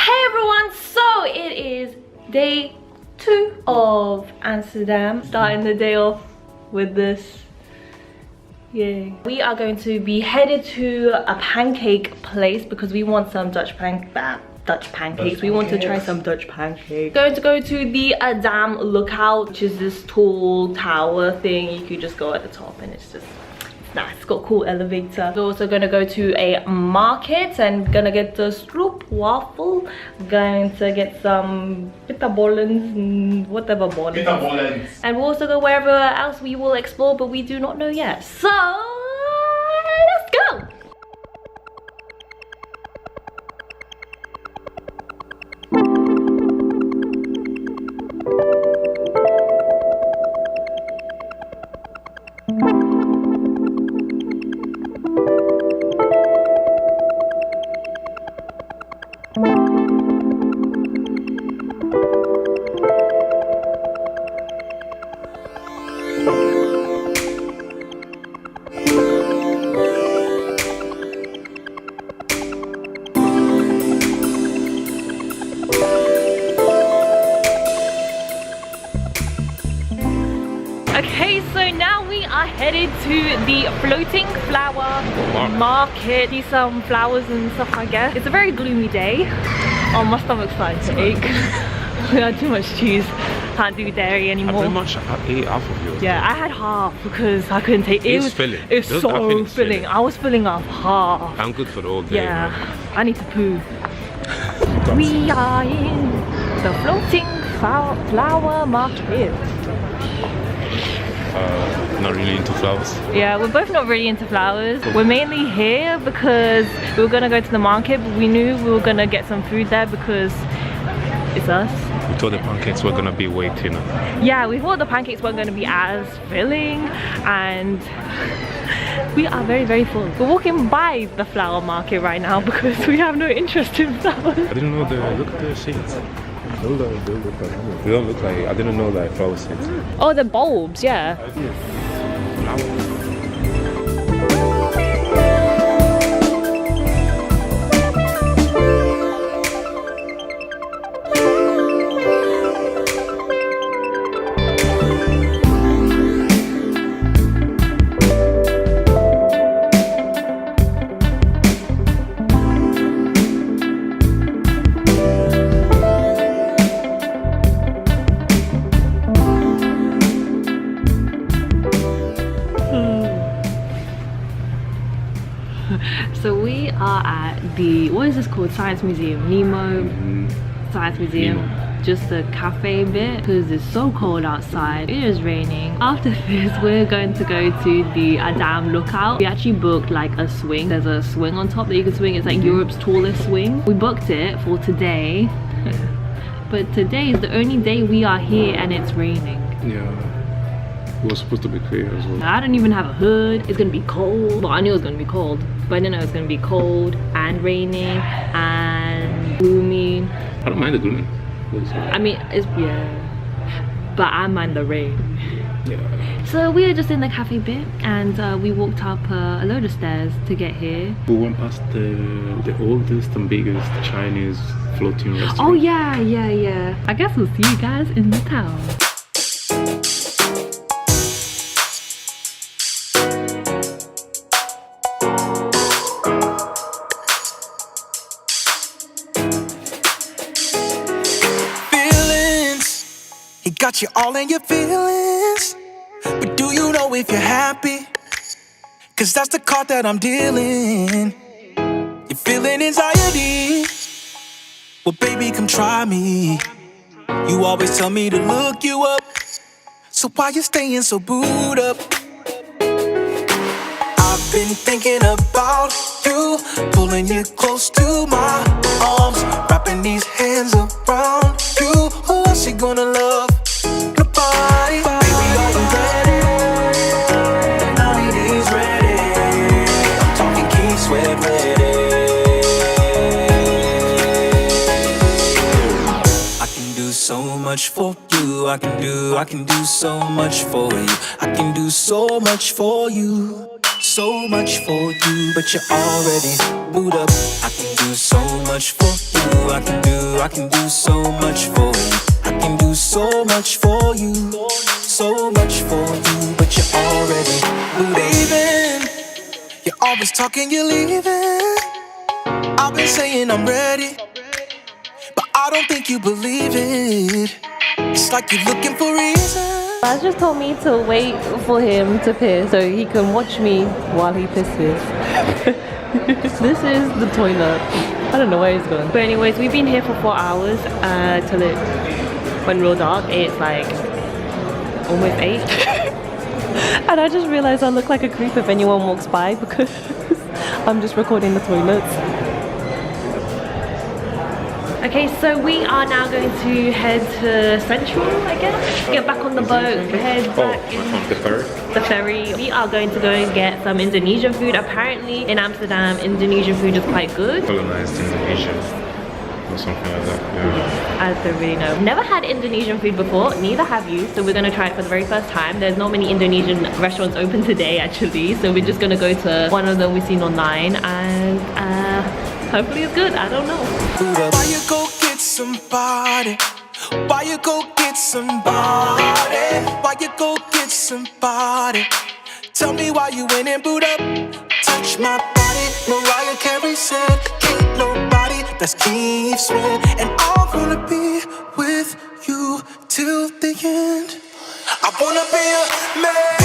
Hey everyone, so it is day 2 of Amsterdam. Starting the day off with this. Yay. We are going to be headed to a pancake place because we want some Dutch pancakes. We want to try some Dutch pancakes. Going to go to the Dam lookout, which is this tall tower thing. You could just go at the top and it's just nice. It's got a cool elevator. We're also gonna go to a market and gonna get the Stroopwafel. Going to get some Bitterbollen, whatever bollen. Bitterbollen. And we'll also go wherever else we will explore, but we do not know yet. So let's go. Okay, so now we are headed to the floating flower market. See some flowers and stuff, I guess. It's a very gloomy day. Oh, my stomach's starting to ache. We had too much cheese. Can't do dairy anymore. I ate half of yours. Yeah, I had half because I couldn't take it. It was filling. It was so filling. I was filling off half. I'm good for the whole day. Yeah, I need to poo. We are in the floating flower market. Not really into flowers. Yeah, we're both not really into flowers. We're mainly here because we were gonna go to the market, but we knew we were gonna get some food there because it's us. We thought the pancakes were gonna be way thinner. Yeah, we thought the pancakes weren't gonna be as filling, and we are very, very full. We're walking by the flower market right now because we have no interest in flowers. I didn't know look at the shades. They don't look like, I didn't know like flower shades. Oh, the bulbs, yeah. Flowers. So we are at the, what is this called? Science Museum. NEMO Science Museum. NEMO. Just the cafe bit because it's so cold outside. It is raining. After this, we're going to go to the Dam lookout. We actually booked like a swing. There's a swing on top that you can swing. It's like Europe's tallest swing. We booked it for today. But today is the only day we are here and it's raining. Yeah. It was supposed to be clear as well. I don't even have a hood. It's gonna be cold. Well, I knew it was gonna be cold, but I didn't know it was gonna be cold and raining and gloomy. I don't mind the gloomy. I mean, it's, yeah, but I mind the rain. Yeah. So we are just in the cafe bit and we walked up a load of stairs to get here. We went past the oldest and biggest Chinese floating restaurant. Oh yeah, yeah, yeah. I guess we'll see you guys in the town. Got you all in your feelings, but do you know if you're happy? Cause that's the card that I'm dealing. You're feeling anxiety? Well baby, come try me. You always tell me to look you up, so why you staying so booed up? I've been thinking about you, pulling you close to my arms, wrapping these hands around you. Who else you gonna love? Nobody. Baby, are you ready? The night is ready. I'm talking key sweat ready. I can do so much for you. I can do so much for you. I can do so much for you. So much for you, but you're already booed up. I can do so much for you. I can do I can do so much for you. I can do so much for you. So much for you, but you're already leaving. You're always talking, you're leaving. I've been saying I'm ready, but I don't think you believe it. It's like you're looking for reasons. Baz just told me to wait for him to piss so he can watch me while he pisses. This is the toilet. I don't know where he's going. But anyways, we've been here for 4 hours till it went real dark. It's like almost 8. And I just realized I look like a creep if anyone walks by because I'm just recording the toilets. Okay, so we are now going to head to Central, I guess. Get back on the boat, head back on the ferry. The ferry. We are going to go and get some Indonesian food. Apparently in Amsterdam, Indonesian food is quite good. Colonized Indonesia or something like that, yeah. I don't really know. Never had Indonesian food before, neither have you, so we're gonna try it for the very first time. There's not many Indonesian restaurants open today actually, so we're just gonna go to one of them we've seen online and hopefully it's good, I don't know. Why you go get somebody? Why you go get somebody? Why you go get somebody? Tell me why you went and boot up. Touch my body, Mariah Carey said, ain't nobody that's keeps me. And I'm gonna be with you till the end. I wanna be a man.